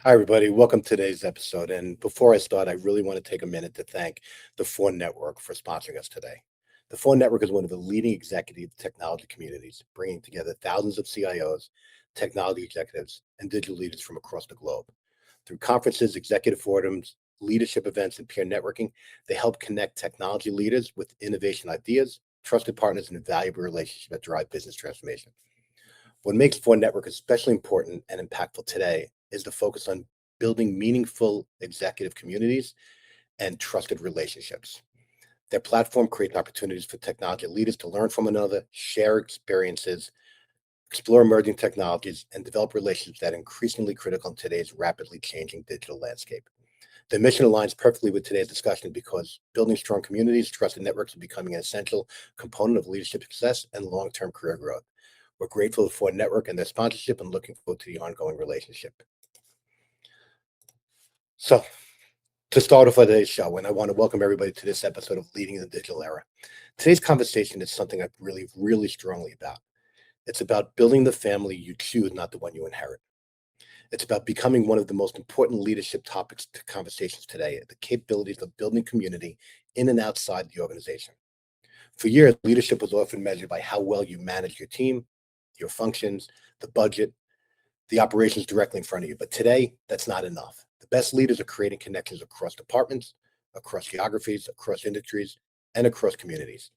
Hi, everybody. Welcome to today's episode. And before I start, I really want to take a minute to thank the 𝗲 Network for sponsoring us today. The 𝗲 Network is one of the leading executive technology communities, bringing together thousands of CIOs, technology executives, and digital leaders from across the globe. Through conferences, executive forums, leadership events, and peer networking, they help connect technology leaders with innovation ideas, trusted partners, and valuable relationships that drive business transformation. What makes 𝗲 Network especially important and impactful today is the focus on building meaningful executive communities and trusted relationships. Their platform creates opportunities for technology leaders to learn from one another, share experiences, explore emerging technologies, and develop relationships that are increasingly critical in today's rapidly changing digital landscape. The mission aligns perfectly with today's discussion because building strong communities, trusted networks are becoming an essential component of leadership success and long-term career growth. We're grateful for 𝗲 Network and their sponsorship and looking forward to the ongoing relationship. So, to start off with today's show, and I want to welcome everybody to this episode of Leading in the Digital Era. Today's conversation is something I really strongly about. It's about building the family you choose, not the one you inherit. It's about becoming one of the most important leadership topics to conversations today, the capabilities of building community in and outside the organization. For years, leadership was often measured by how well you manage your team, your functions, the budget, the operations directly in front of you. But today, that's not enough. The best leaders are creating connections across departments, across geographies, across industries, and across communities.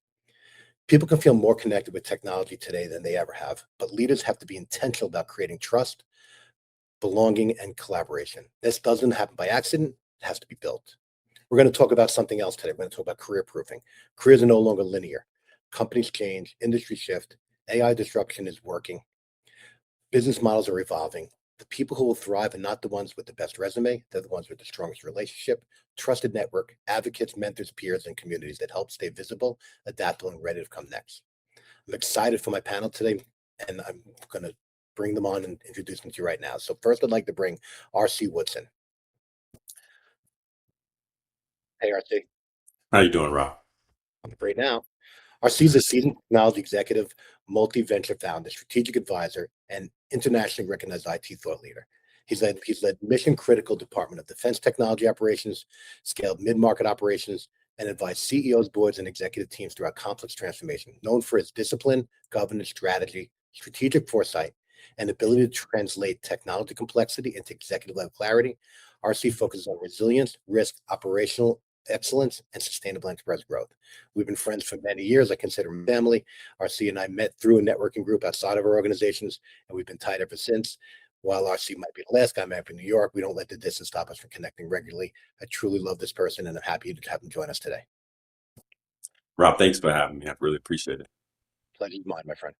People can feel more connected with technology today than they ever have, but leaders have to be intentional about creating trust, belonging, and collaboration. This doesn't happen by accident. It has to be built. We're going to talk about something else today. We're going to talk about career proofing. Careers are no longer linear. Companies change, industry shift, AI disruption is working. Business models are evolving. The people who will thrive are not the ones with the best resume. They're the ones with the strongest relationship, trusted network, advocates, mentors, peers, and communities that help stay visible, adaptable, and ready to come next. I'm excited for my panel today, and I'm going to bring them on and introduce them to you right now. So first, I'd like to bring 𝗓𝗏 Woodson. Hey, 𝗓𝗏. How you doing, Rob? I'm great now. 𝗓𝗏 is a seasoned technology executive, multi-venture founder, strategic advisor, and internationally recognized IT thought leader. He's led mission-critical Department of Defense technology operations, scaled mid-market operations, and advised CEOs, boards, and executive teams throughout complex transformation. Known for his discipline, governance, strategy, strategic foresight, and ability to translate technology complexity into executive-level clarity, 𝗓𝗏 focuses on resilience, risk, operational excellence, and sustainable enterprise growth. We've been friends for many years. I consider him family. 𝗓𝗏 and I met through a networking group outside of our organizations, and we've been tight ever since. While 𝗓𝗏 might be the last guy I met in New York, we don't let the distance stop us from connecting regularly. I truly love this person, and I'm happy to have him join us today. Rob, thanks for having me. I really appreciate it. Pleasure's mine, my friend.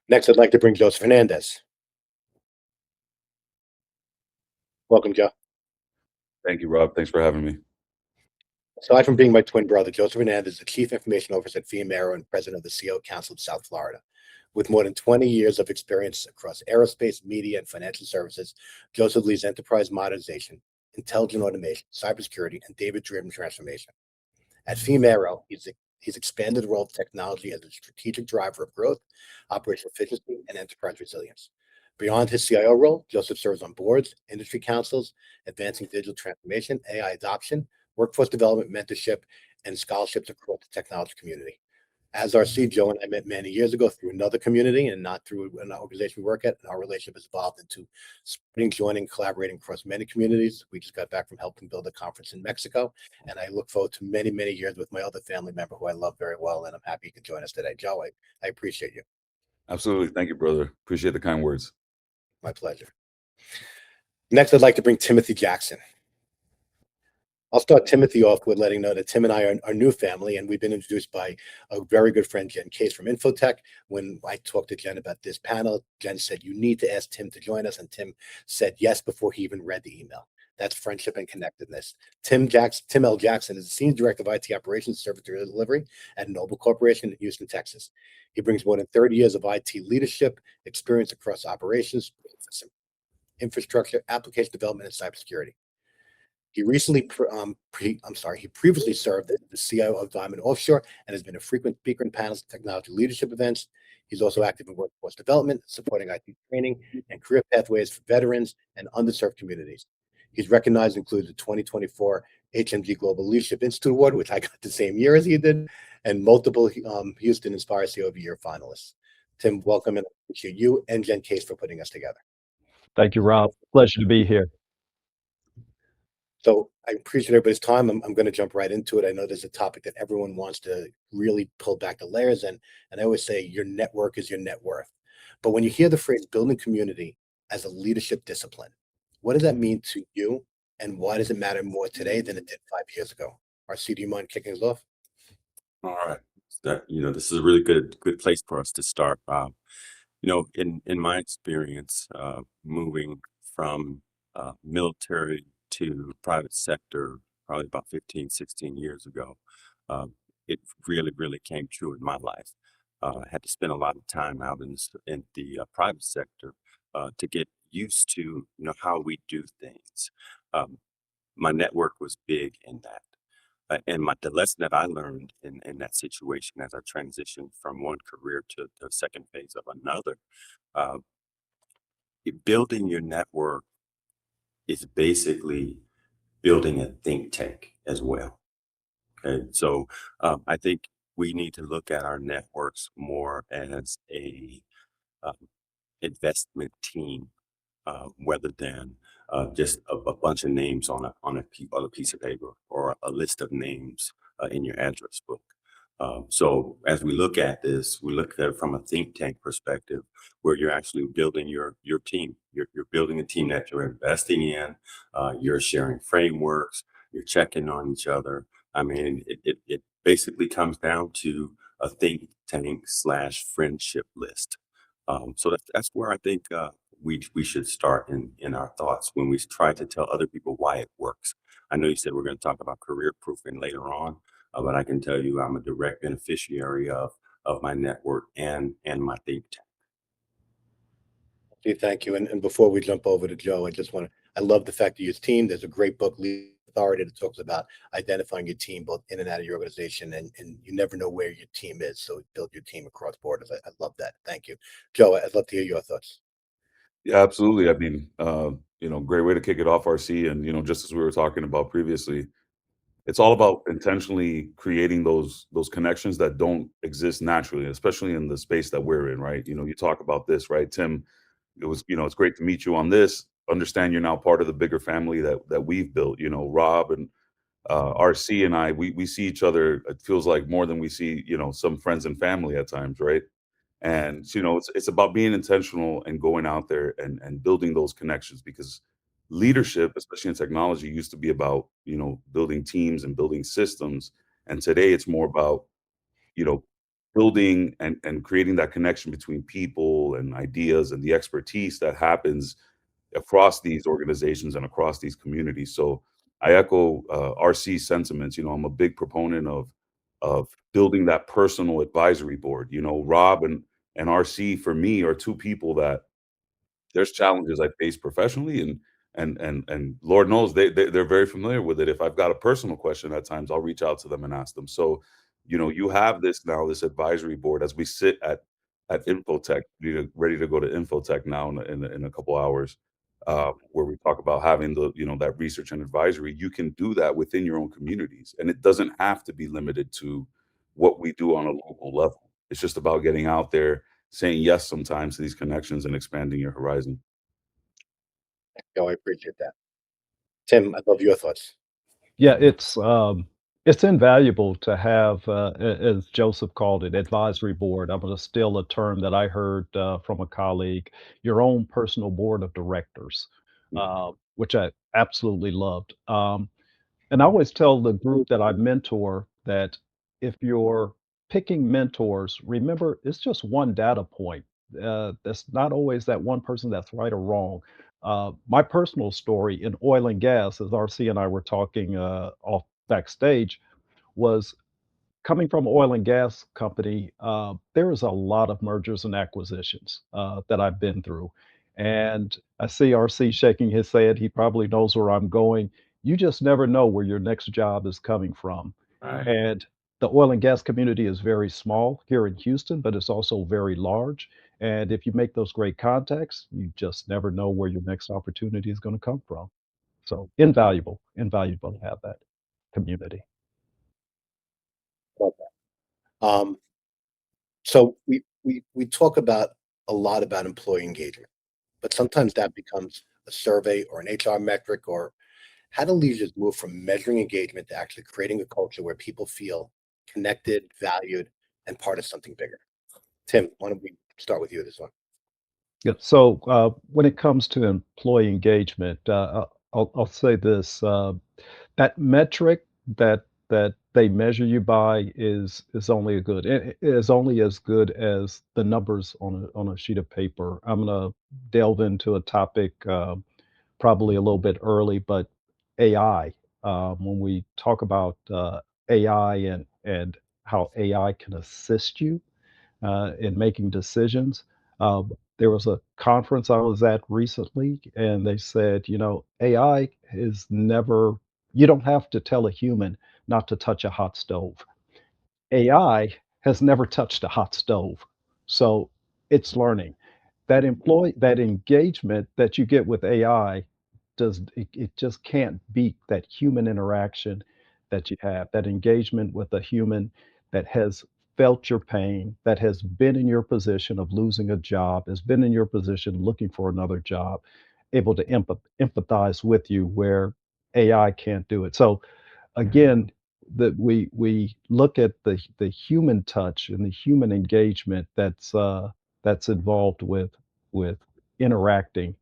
Next, I'd like to bring Joseph Hernandez. Welcome, Joe. Thank you, Rob. Thanks for having me. Aside from being my twin brother, Joseph Hernandez is the Chief Information Officer at 𝗲𝗄 and President of the CEO Council of South Florida. With more than 20 years of experience across aerospace, media, and financial services, Joseph leads enterprise modernization, intelligent automation, cybersecurity, and data-driven transformation. At 𝗲𝗄, he's expanded the role of technology as a strategic driver of growth, operational efficiency, and enterprise resilience. Beyond his CIO role, Joseph serves on boards, industry councils, advancing digital transformation, AI adoption, workforce development, mentorship, and scholarships across the technology community. As 𝗓𝗏, Joe and I met many years ago through another community and not through an organization we work at. And our relationship has evolved into spreading, joining, collaborating across many communities. We just got back from helping build a conference in Mexico. And I look forward to many years with my other family member who I love very well. And I'm happy you can join us today. Joe, I appreciate you. Absolutely. Thank you, brother. Appreciate the kind words. My pleasure. Next, I'd like to bring Timothy Jackson. I'll start Timothy off with letting know that Tim and I are new family, and we've been introduced by a very good friend, Jen Case from Infotech. When I talked to Jen about this panel, Jen said, you need to ask Tim to join us, and Tim said yes before he even read the email. That's friendship and connectedness. Tim L. Jackson is the Senior Director of IT Operations Service Delivery at Noble Corporation in Houston, Texas. He brings more than 30 years of IT leadership experience across operations, infrastructure, application development, and cybersecurity. He previously served as the CIO of Diamond Offshore and has been a frequent speaker in panels, technology leadership events. He's also active in workforce development, supporting IT training and career pathways for veterans and underserved communities. He's recognized, including the 2024 HMG Global Leadership Institute Award, which I got the same year as he did, and multiple Houston Inspire CEO of the Year finalists. Tim, welcome, and I appreciate you and Jen Case for putting us together. Thank you, Rob. Pleasure to be here. So I appreciate everybody's time. I'm going to jump right into it. I know there's a topic that everyone wants to really pull back the layers in, and I always say your network is your net worth. But when you hear the phrase building community as a leadership discipline, what does that mean to you, and why does it matter more today than it did 5 years ago? RC, do you mind kicking us off? All right. This is a really good place for us to start. In my experience, moving from military to private sector, probably about 15, 16 years ago, it really, really came true in my life. I had to spend a lot of time out in the private sector to get used to, how we do things. My network was big in that. And the lesson that I learned in that situation as I transitioned from one career to the second phase of another, uh, building your network is basically building a think tank as well. Okay, so I think we need to look at our networks more as a um, investment team rather than just a bunch of names on a piece of paper or a list of names in your address book. So as we look at this, we look at it from a think tank perspective, where you're actually building your team. You're building a team that you're investing in. You're sharing frameworks. You're checking on each other. I mean, it basically comes down to a think tank / friendship list. So that's where I think we should start in our thoughts when we try to tell other people why it works. I know you said we're going to talk about career proofing later on, but I can tell you I'm a direct beneficiary of my network and my think tank. Okay, thank you. And before we jump over to Joe, I love the fact that you use team. There's a great book, Lead Authority, that talks about identifying your team both in and out of your organization, and you never know where your team is. So build your team across borders. I love that. Thank you. Joe, I'd love to hear your thoughts. Yeah, absolutely. I mean, great way to kick it off, RC. And, just as we were talking about previously, it's all about intentionally creating those connections that don't exist naturally, especially in the space that we're in, right? You talk about this, right, Tim? It's great to meet you on this. Understand you're now part of the bigger family that we've built. Rob and RC and I, we see each other. It feels like more than we see, some friends and family at times, right? And it's about being intentional and going out there and building those connections, because leadership, especially in technology, used to be about building teams and building systems, and today it's more about you know building and creating that connection between people and ideas and the expertise that happens across these organizations and across these communities. So I echo RC's sentiments. I'm a big proponent of building that personal advisory board. Rob and RC for me are two people that there's challenges I face professionally, and Lord knows they're very familiar with it. If I've got a personal question at times, I'll reach out to them and ask them. So, you have this advisory board as we sit at Infotech, ready to go to Infotech now in a couple hours, where we talk about having that research and advisory. You can do that within your own communities, and it doesn't have to be limited to what we do on a local level. It's just about getting out there, saying yes sometimes to these connections and expanding your horizon. Joe, I appreciate that. Tim, I'd love your thoughts. Yeah, it's invaluable to have, as Joseph called it, advisory board. I'm going to steal a term that I heard from a colleague, your own personal board of directors, which I absolutely loved. And I always tell the group that I mentor that if you're picking mentors, remember it's just one data point. That's not always that one person that's right or wrong. My personal story in oil and gas, as RC and I were talking off backstage, was coming from oil and gas company. There is a lot of mergers and acquisitions that I've been through, and I see RC shaking his head. He probably knows where I'm going. You just never know where your next job is coming from. Right. And the oil and gas community is very small here in Houston, but it's also very large. And if you make those great contacts, you just never know where your next opportunity is going to come from. So invaluable, invaluable to have that community. Love that. So we talk about a lot about employee engagement, but sometimes that becomes a survey or an HR metric. Or how do leaders move from measuring engagement to actually creating a culture where people feel connected, valued, and part of something bigger? Tim, why don't we start with you this one? Yeah. So when it comes to employee engagement, I'll say this: that metric that they measure you by is only a good it is only as good as the numbers on a sheet of paper. I'm gonna delve into a topic probably a little bit early, but AI. When we talk about AI and how AI can assist you in making decisions. There was a conference I was at recently, and they said, AI is never, you don't have to tell a human not to touch a hot stove. AI has never touched a hot stove. So it's learning. That engagement that you get with AI it just can't beat that human interaction that you have, that engagement with a human that has felt your pain, that has been in your position of losing a job, has been in your position looking for another job, able to empathize with you where AI can't do it. So again, that we look at the human touch and the human engagement that's involved with interacting.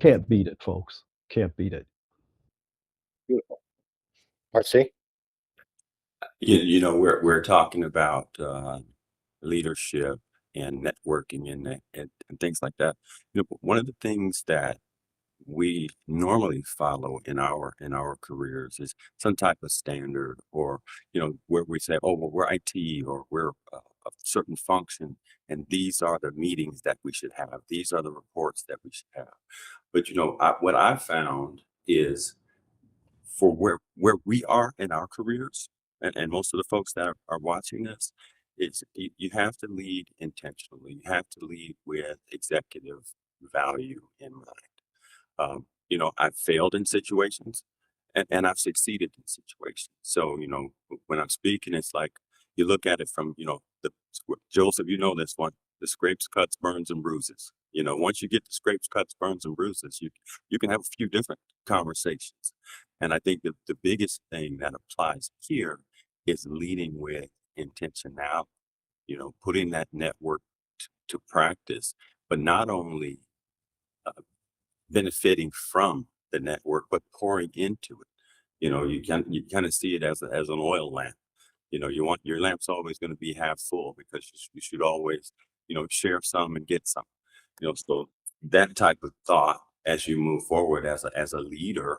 Can't beat it, folks. Can't beat it. Beautiful. RC? We're talking about leadership and networking and things like that. One of the things that we normally follow in our careers is some type of standard, or where we say, oh well, we're IT, or we're a certain function, and these are the meetings that we should have, these are the reports that we should have. But what I found is, for where we are in our careers, and most of the folks that are watching this, it's you have to lead intentionally, you have to lead with executive value in mind. I've failed in situations, and I've succeeded in situations. So, when I'm speaking, it's like you look at it from, Joseph, this one, the scrapes, cuts, burns, and bruises. Once you get the scrapes, cuts, burns, and bruises, you can have a few different conversations. And I think the biggest thing that applies here is leading with intentionality, putting that network to practice, but not only benefiting from the network, but pouring into it. You kind of see it as an oil lamp. You want your lamp's always going to be half full, because you should always, share some and get some. So that type of thought as you move forward as a leader,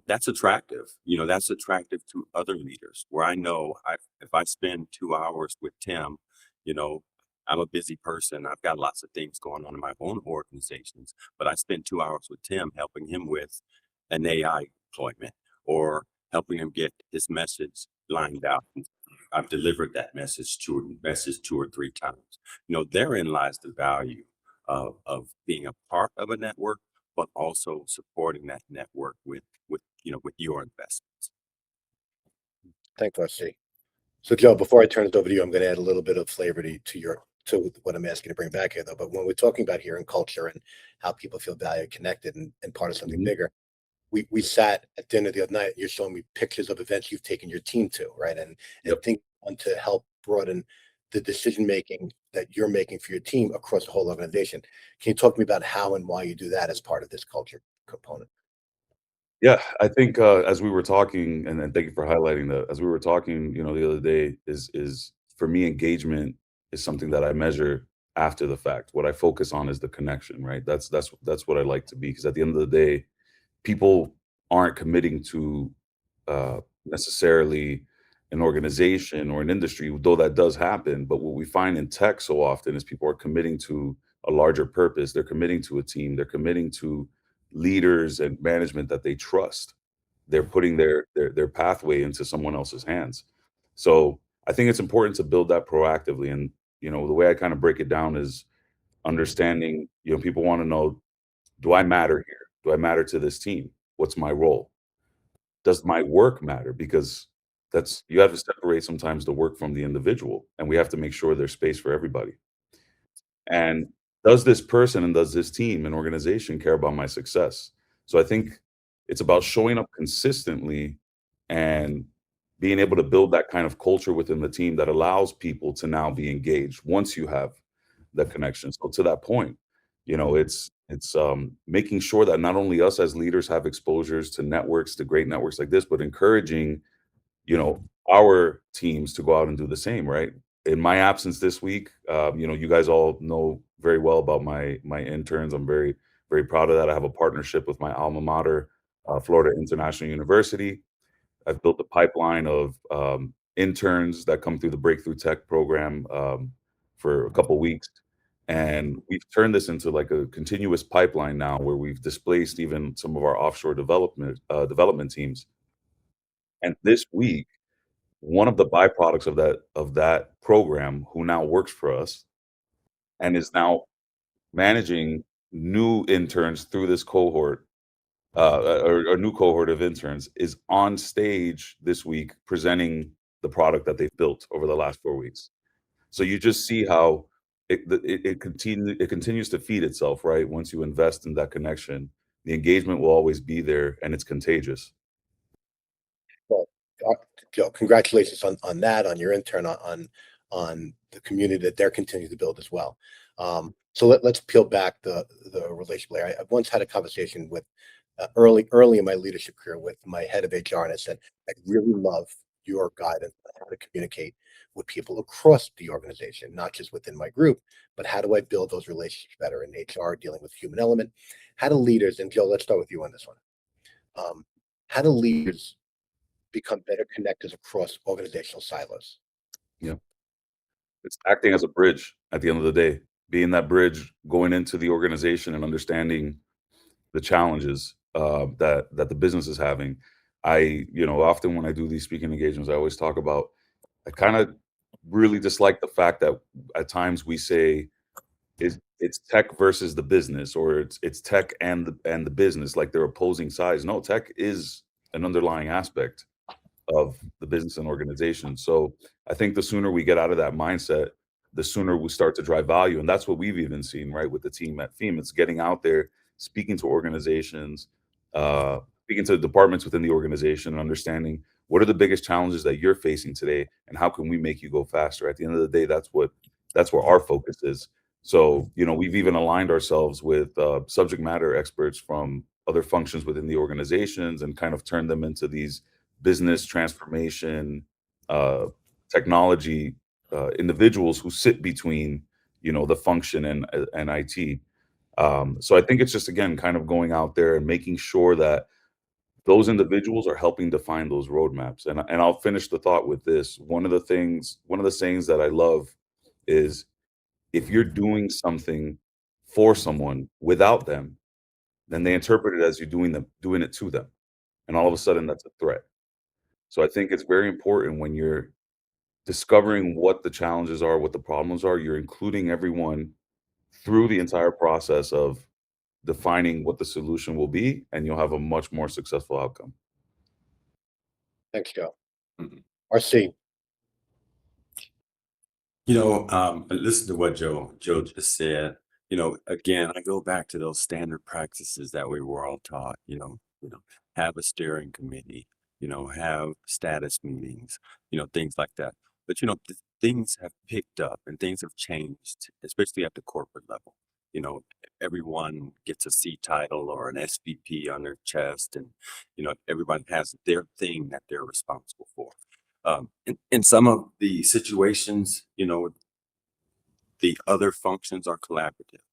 that's attractive. That's attractive to other leaders. Where I know if I spend 2 hours with Tim, you know, I'm a busy person. I've got lots of things going on in my own organizations, but I spend 2 hours with Tim helping him with an AI deployment, or helping him get his message lined out. I've delivered that message two or three times. Therein lies the value of being a part of a network, but also supporting that network with your investments. Thanks, RC. So, Joe, before I turn it over to you, I'm going to add a little bit of flavor to what I'm asking to bring back here, though. But when we're talking about here in culture and how people feel valued, connected, and part of something bigger, we sat at dinner the other night. You're showing me pictures of events you've taken your team to, right? And think on to help broaden the decision making that you're making for your team across the whole organization. Can you talk to me about how and why you do that as part of this culture component? Yeah, I think as we were talking, and thank you for highlighting that. As we were talking, the other day, is for me, engagement is something that I measure after the fact. What I focus on is the connection, right? That's what I like to be, because at the end of the day, people aren't committing to necessarily an organization or an industry, though that does happen. But what we find in tech so often is people are committing to a larger purpose. They're committing to a team. They're committing to leaders and management that they trust. They're putting their pathway into someone else's hands. So I think it's important to build that proactively. And, you know, the way I kind of break it down is understanding, you know, people want to know, do I matter here? Do I matter to this team? What's my role? Does my work matter? Because that's, you have to separate sometimes the work from the individual, and we have to make sure there's space for everybody. And does this person and does this team and organization care about my success? So I think it's about showing up consistently and being able to build that kind of culture within the team that allows people to now be engaged once you have the connection. So to that point, you know, it's making sure that not only us as leaders have exposures to networks, to great networks like this, but encouraging, you know, our teams to go out and do the same, right? In my absence this week, you know, you guys all know very well about my interns. I'm very proud of that. I have a partnership with my alma mater, Florida International University. I've built a pipeline of interns that come through the Breakthrough Tech program for a couple weeks. And we've turned this into like a continuous pipeline now where we've displaced even some of our offshore development teams. And this week, one of the byproducts of that program, who now works for us and is now managing new interns through this cohort, or a new cohort of interns, is on stage this week presenting the product that they've built over the last 4 weeks. So you just see how it continues to feed itself, right? Once you invest in that connection, the engagement will always be there, and it's contagious. Well, Joe, congratulations on that, on your intern, on the community that they're continuing to build as well. So let's peel back the relationship layer. I once had a conversation with early in my leadership career with my head of HR, and I said, I'd really love your guidance on how to communicate with people across the organization, not just within my group, but how do I build those relationships better in HR, dealing with human element? How do leaders, and Joe, let's start with you on this one. How do leaders become better connectors across organizational silos? Yeah. It's acting as a bridge at the end of the day, being that bridge going into the organization and understanding the challenges that the business is having. You know, often when I do these speaking engagements, I always talk about, I kind of really dislike the fact that at times we say it's tech versus the business, or it's tech and the business, like they're opposing sides. No, tech is an underlying aspect of the business and organization. So I think the sooner we get out of that mindset, the sooner we start to drive value. And that's what we've even seen, right, with the team at 𝗲𝗻. It's getting out there, speaking to organizations, speaking to departments within the organization, and understanding what are the biggest challenges that you're facing today, and how can we make you go faster. At the end of the day, that's where our focus is. So, you know, we've even aligned ourselves with subject matter experts from other functions within the organizations and kind of turned them into these business transformation, technology individuals who sit between, you know, the function and IT. So I think it's just, again, kind of going out there and making sure that those individuals are helping define those roadmaps. And I'll finish the thought with this. One of the sayings that I love is, if you're doing something for someone without them, then they interpret it as you doing it to them. And all of a sudden that's a threat. So I think it's very important when you're discovering what the challenges are, what the problems are, you're including everyone through the entire process of defining what the solution will be, and you'll have a much more successful outcome. Thanks, Joe. Mhm. RC. You know, listen to what Joe just said. You know, again, I go back to those standard practices that we were all taught. Have a steering committee. Have status meetings. Things like that. But things have picked up and things have changed, especially at the corporate level. Everyone gets a C title or an SVP on their chest, and everybody has their thing that they're responsible for. In some of the situations, the other functions are collaborative.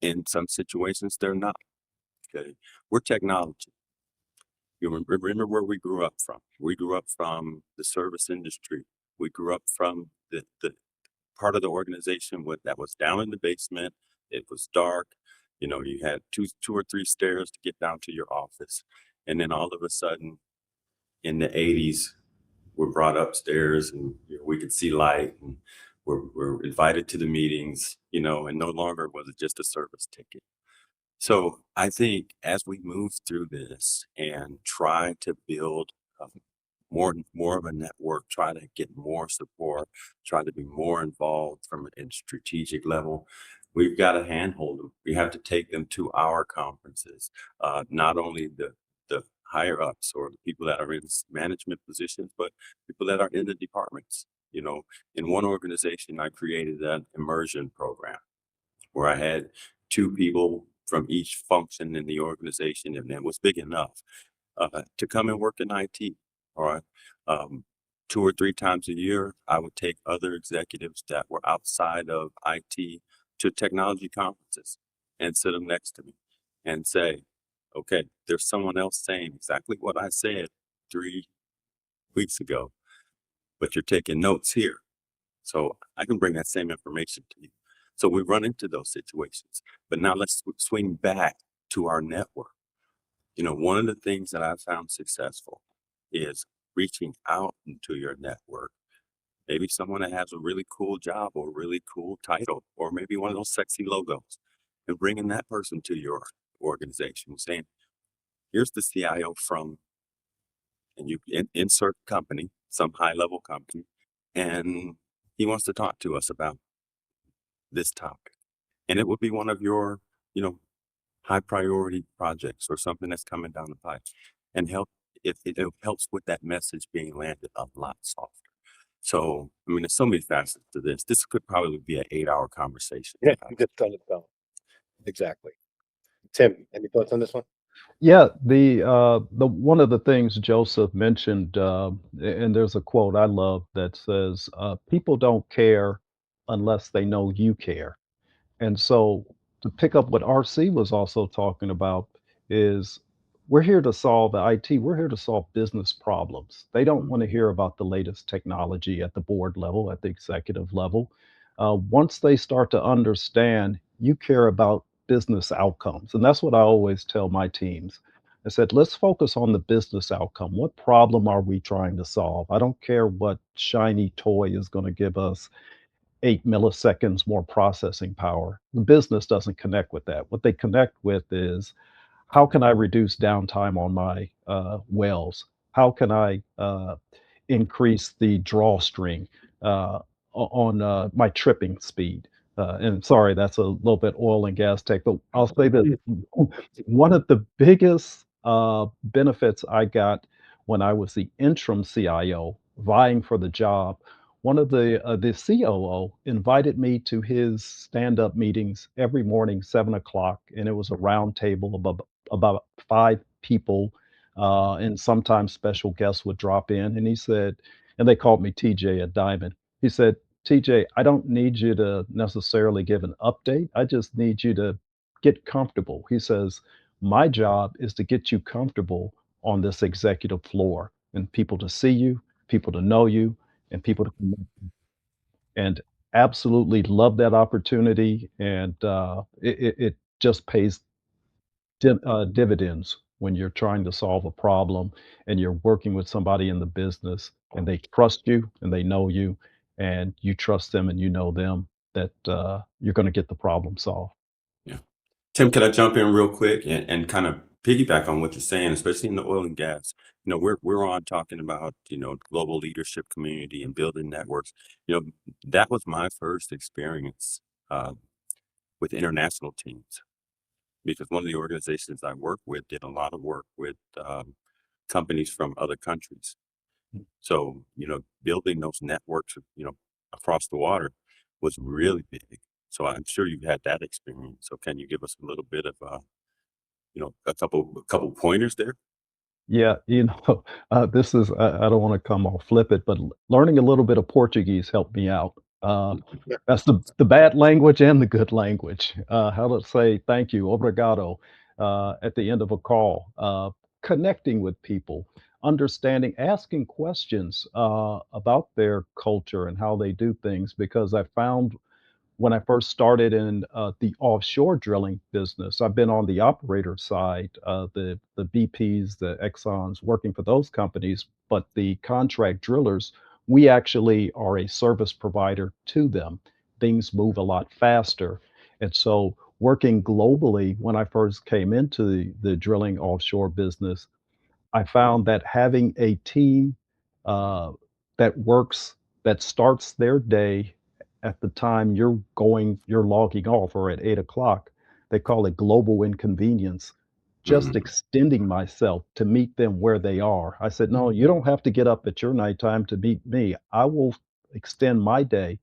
In some situations, they're not. Okay, we're technology. You remember where we grew up from. We grew up from the service industry. We grew up from the part of the organization that was down in the basement. It was dark. You had two or three stairs to get down to your office. And then all of a sudden, in the 80s, we're brought upstairs and we could see light, and we're invited to the meetings, and no longer was it just a service ticket. So I think as we move through this and try to build more of a network, try to get more support, try to be more involved from a strategic level, we've got to handhold them. We have to take them to our conferences, not only the higher ups or the people that are in management positions, but people that are in the departments. In one organization, I created an immersion program where I had 2 people from each function in the organization, and it was big enough to come and work in IT. All right. 2 or 3 times a year, I would take other executives that were outside of IT to technology conferences and sit them next to me and say, okay, there's someone else saying exactly what I said 3 weeks ago, but you're taking notes here. So I can bring that same information to you. So we run into those situations. But now let's swing back to our network. One of the things that I've found successful is reaching out into your network. Maybe someone that has a really cool job or a really cool title, or maybe one of those sexy logos, and bringing that person to your organization, saying, here's the CIO from, and you insert company, some high-level company, and he wants to talk to us about this topic. And it would be one of your, high priority projects or something that's coming down the pipe, and it helps with that message being landed a lot softer. So, there's so many facets to this. This could probably be an 8-hour conversation. Yeah, that's done itself. Exactly. Tim, any thoughts on this one? Yeah, the one of the things Joseph mentioned, and there's a quote I love that says, "People don't care unless they know you care." And so to pick up what RC was also talking about is we're here to solve the IT, we're here to solve business problems. They don't want to hear about the latest technology at the board level, at the executive level. Once they start to understand, you care about business outcomes. And that's what I always tell my teams. I said, let's focus on the business outcome. What problem are we trying to solve? I don't care what shiny toy is going to give us 8 milliseconds more processing power. The business doesn't connect with that. What they connect with is how can I reduce downtime on my wells? How can I increase the drawstring on my tripping speed? And sorry, that's a little bit oil and gas tech, but I'll say that one of the biggest benefits I got when I was the interim CIO vying for the job, one of the COO invited me to his stand-up meetings every morning, 7 o'clock, and it was a round table of about 5 people, and sometimes special guests would drop in. And he said, and they called me TJ at Diamond. He said, TJ, I don't need you to necessarily give an update. I just need you to get comfortable. He says, my job is to get you comfortable on this executive floor and people to see you, people to know you, and people to connect. And absolutely love that opportunity. And it just pays dividends when you're trying to solve a problem and you're working with somebody in the business and they trust you and they know you and you trust them and you know them that you're going to get the problem solved. Yeah. Tim, can I jump in real quick and kind of piggyback on what you're saying, especially in the oil and gas? We're on talking about, global leadership community and building networks. That was my first experience with international teams, because one of the organizations I work with did a lot of work with companies from other countries. So, building those networks, across the water was really big. So I'm sure you've had that experience. So can you give us a little bit of, a couple pointers there? Yeah, this is, I don't want to come off flippant, but learning a little bit of Portuguese helped me out. That's the bad language and the good language. How to say thank you, obrigado, at the end of a call. Connecting with people, understanding, asking questions about their culture and how they do things, because I found when I first started in the offshore drilling business, I've been on the operator side, the BPs, the Exxons, working for those companies, but the contract drillers, we actually are a service provider to them. Things move a lot faster. And so working globally, when I first came into the drilling offshore business, I found that having a team uh, that works, that starts their day at the time you're logging off or at 8 o'clock, they call it global inconvenience. Just Mhm. extending myself to meet them where they are. I said, no, you don't have to get up at your nighttime to meet me. I will extend my day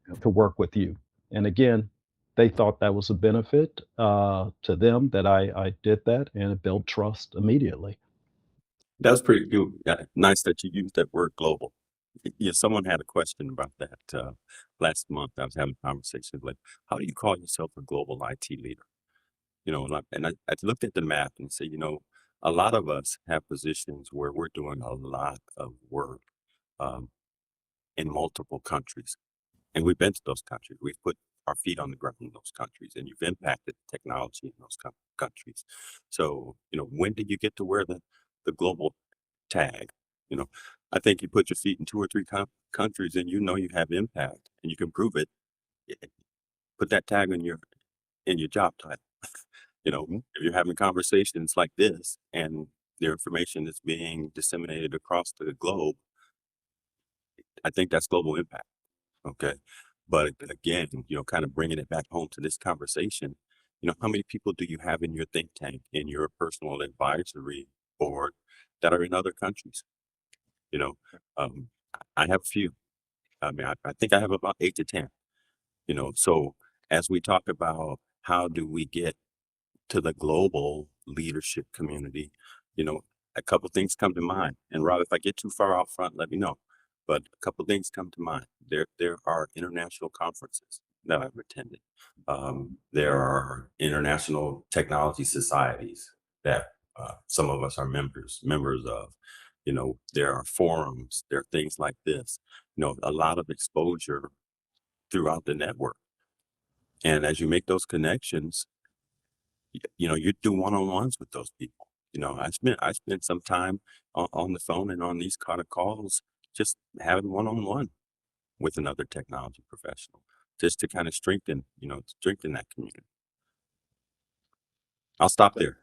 Yep. to work with you. And again, they thought that was a benefit to them that I did that, and it built trust immediately. That was pretty good. Nice that you used that word global. Yeah, someone had a question about that last month. I was having a conversation like, how do you call yourself a global IT leader? I looked at the map and said, a lot of us have positions where we're doing a lot of work um, in multiple countries. And we've been to those countries. We've put our feet on the ground in those countries, and you've impacted technology in those countries. So, when did you get to wear the global tag? You know, I think you put your feet in 2 or 3 countries, and you have impact, and you can prove it. eh, Put that tag in your job title. Mhm. If you're having conversations like this, and their information is being disseminated across the globe, I think that's global impact. Okay. But again, kind of bringing it back home to this conversation, how many people do you have in your think tank, in your personal advisory board that are in other countries? You know, um, I have a few. I mean, I think I have about 8 to 10, so as we talk about how do we get to the global leadership community, you know, a couple things come to mind. And Rob, if I get too far out front, let me know. But a couple things come to mind. There are international conferences that I've attended. There are international technology societies that some of us are members of. There are forums. There are things like this. A lot of exposure throughout the network. And as you make those connections, you do one-on-ones with those people. I spent some time on the phone and on these kind of calls, just having one-on-one with another technology professional, just to kind of strengthen that community. I'll stop there.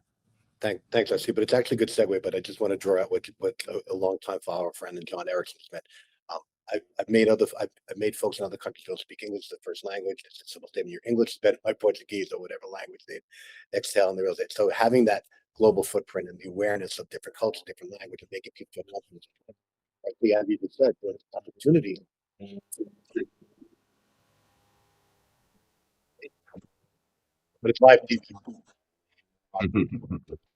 Thanks, I see, but it's actually a good segue. But I just want to draw out what a longtime follower, friend, and John Erickson's meant. I've made folks in other countries don't speak English as the first language. It's a simple statement. Your English is better than my Portuguese or whatever language they exhale in the real estate. So having that global footprint and the awareness of different cultures, different language, and making people feel comfortable, like the Andy just said, there's opportunities. But it's live TV.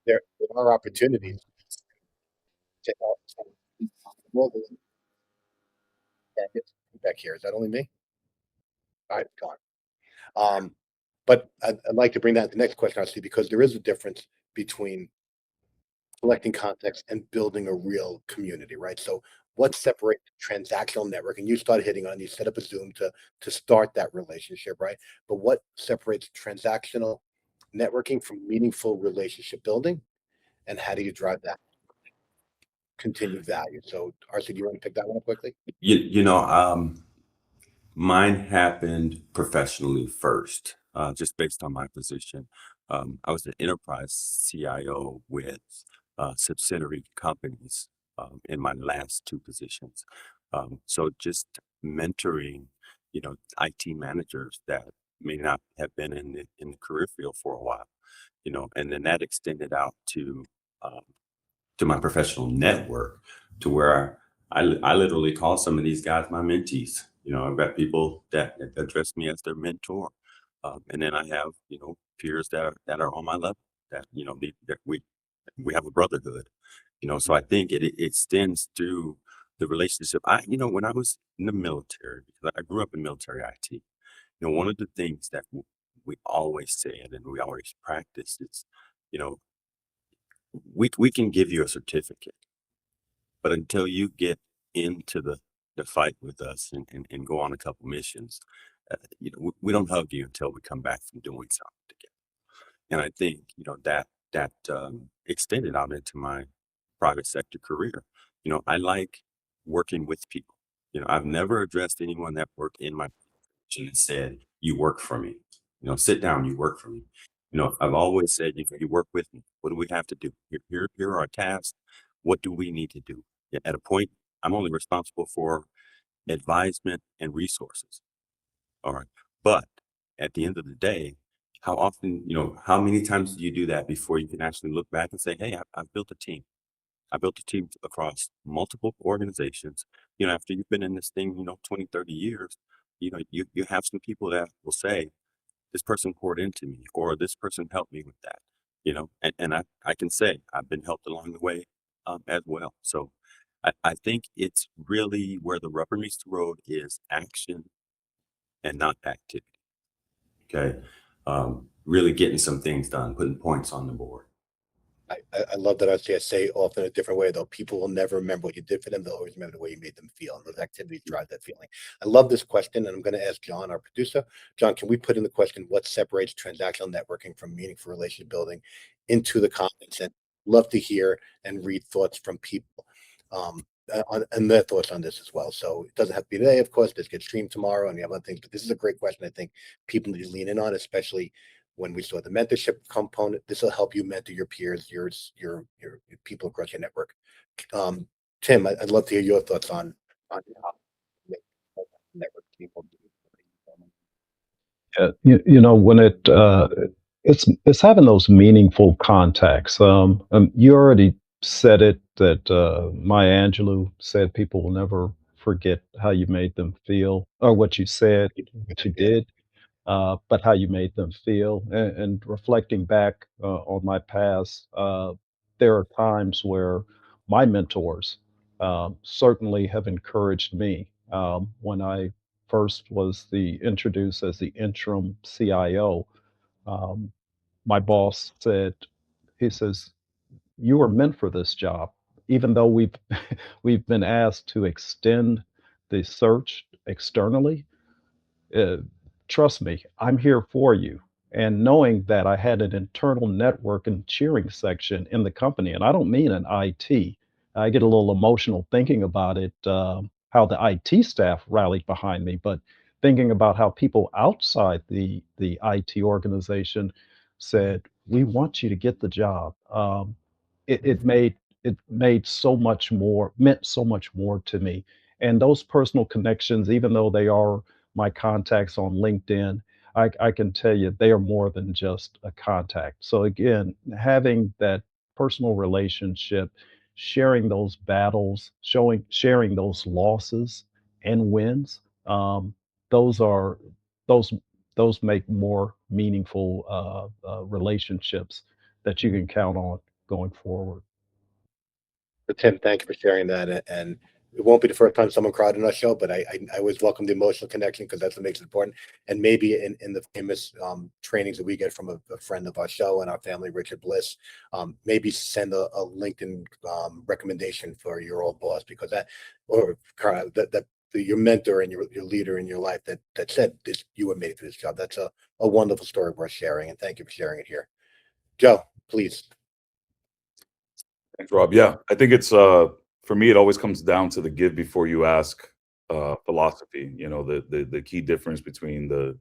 There are opportunities to help global. Back here. Is that only me? All right, gone. But I'd like to bring that to the next question, obviously, because there is a difference between collecting context and building a real community, right? So what separates transactional network? And you started hitting on, you set up a Zoom to start that relationship, right? But what separates transactional networking from meaningful relationship building? And how do you drive that continued value? So RC, do you want to pick that one up quickly? Mine happened professionally first, just based on my position. I was the enterprise CIO with subsidiary companies in my last 2 positions. So just mentoring, IT managers that may not have been in the career field for a while, and then that extended out um, to my professional network, to where I literally call some of these guys my mentees. I've got people that address me as their mentor. And then I have, peers that are on my level that, that we have a brotherhood, so I think it extends through the relationship. When I was in the military, because I grew up in military IT, one of the things that we always said and we always practiced is, you know, we can give you a certificate, but until you get into the fight with us and go on a couple missions, we don't hug you until we come back from doing something together. And I think, that extended out into my private sector career. I like working with people. I've never addressed anyone that worked in my position and said, "You work for me." Sit down, you work for me. I've always said, you work with me. What do we have to do? Here are our tasks. What do we need to do? At a point, I'm only responsible for advisement and resources. All right. But at the end of the day, how often, how many times do you do that before you can actually look back and say, "Hey, I've built a team. I built a team across multiple organizations." After you've been in this thing, 20, 30 years, you have some people that will say, "This person poured into me," or "This person helped me with that," and I can say I've been helped along the way as well. So I think it's really where the rubber meets the road is action and not activity. Okay. Really getting some things done, putting points on the board. I love that. I say often a different way, though. People will never remember what you did for them. They'll always remember the way you made them feel. And those activities drive that feeling. I love this question. And I'm going to ask John, our producer. John, can we put in the question, what separates transactional networking from meaningful relationship building, into the comments? And love to hear and read thoughts from people and their thoughts on this as well. So it doesn't have to be today, of course. This gets streamed tomorrow and we have other things. But this is a great question. I think people need to lean in on, especially when we saw the mentorship component. This will help you mentor your peers, your people across your network. Tim, I'd love to hear your thoughts on how to make network people. When it's having those meaningful contacts. You already said it that Maya Angelou said people will never forget how you made them feel, or what you said, what you did, but how you made them feel. And reflecting back on my past, there are times where my mentors certainly have encouraged me. When I first was introduced as the interim CIO, um, my boss said, he says, "You were meant for this job," even though we've we've been asked to extend the search externally. uh, Trust me, I'm here for you. And knowing that I had an internal network and cheering section in the company, and I don't mean in IT. I get a little emotional thinking about it, how the IT staff rallied behind me, but thinking about how people outside the IT organization said, "We want you to get the job." It made so much more, meant so much more to me. And those personal connections, even though they are my contacts on LinkedIn, I can tell you they are more than just a contact. So again, having that personal relationship, sharing those battles, sharing those losses and wins, those are those those make more meaningful relationships that you can count on going forward. So Tim, thank you for sharing that. And it won't be the first time someone cried on our show, but I always welcome the emotional connection because that's what makes it important. And maybe in the famous trainings that we get from a friend of our show and our family, Richard Bliss, maybe send a LinkedIn recommendation for your old boss, because that, or that your mentor and your leader in your life that said this, you were made for this job. That's a wonderful story worth sharing. And thank you for sharing it here. Joe, please. Thanks, Rob. Yeah, I think it's for me, it always comes down to the give before you ask philosophy. The key difference between the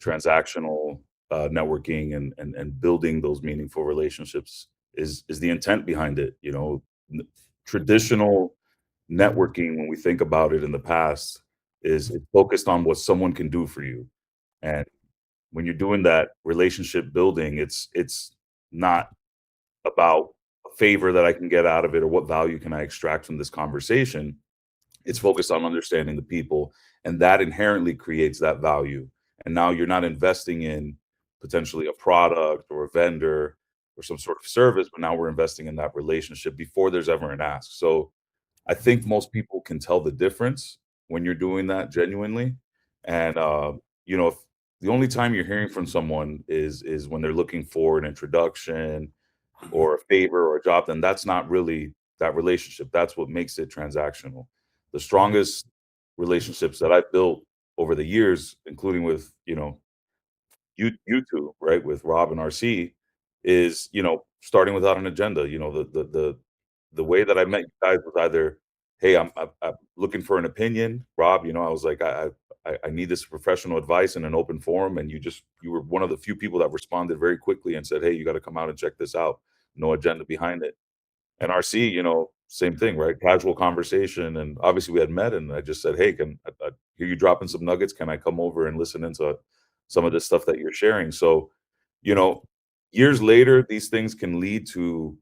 transactional networking and building those meaningful relationships is the intent behind it. Traditional networking, when we think about it in the past, is focused on what someone can do for you. And when you're doing that relationship building, it's not about a favor that I can get out of it or what value can I extract from this conversation. It's focused on understanding the people, and that inherently creates that value. And now you're not investing in potentially a product or a vendor or some sort of service, but now we're investing in that relationship before there's ever an ask. So I think most people can tell the difference when you're doing that genuinely. And if the only time you're hearing from someone is when they're looking for an introduction or a favor or a job, then that's not really that relationship. That's what makes it transactional. The strongest relationships that I've built over the years, including with, you two, right, with Rob and RC, is, starting without an agenda. The way that I met you guys was either, hey, I'm looking for an opinion, Rob. I was like, I need this professional advice in an open forum, and you were one of the few people that responded very quickly and said, hey, you got to come out and check this out. No agenda behind it. And RC, same thing, right? Casual conversation, and obviously we had met, and I just said, hey, can I hear you dropping some nuggets? Can I come over and listen into some of this stuff that you're sharing? So, you know, years later, these things can lead to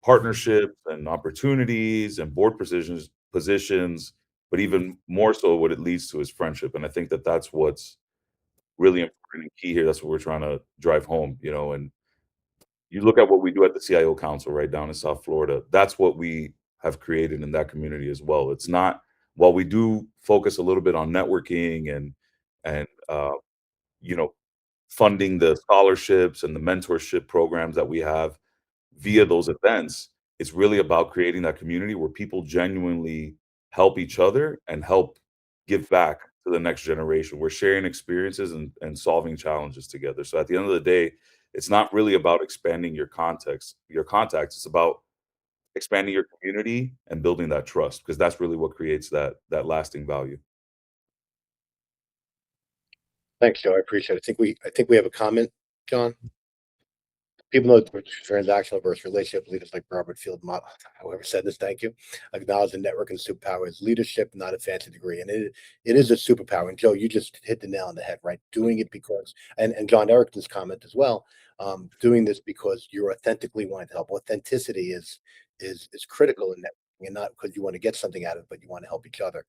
partnerships and opportunities and board positions, but even more so, what it leads to is friendship. And I think that that's what's really important and key here. That's what we're trying to drive home, and you look at what we do at the CIO Council right down in South Florida. That's what we have created in that community as well. It's not, while we do focus a little bit on networking and you know funding the scholarships and the mentorship programs that we have via those events, it's really about creating that community where people genuinely help each other and help give back to the next generation. We're sharing experiences and solving challenges together. So at the end of the day, it's not really about expanding your contacts. It's about expanding your community and building that trust, because that's really what creates that lasting value. Thanks, Joe. I appreciate it. I think we have a comment, John. People know transactional versus relationship leaders like Robert Field, however said this, thank you. Acknowledge the network and superpower is leadership, not a fancy degree. And it is a superpower. And Joe, you just hit the nail on the head, right? Doing it because, and John Erickson's comment as well, doing this because you're authentically wanting to help. Authenticity is critical in networking, and not because you want to get something out of it, but you want to help each other.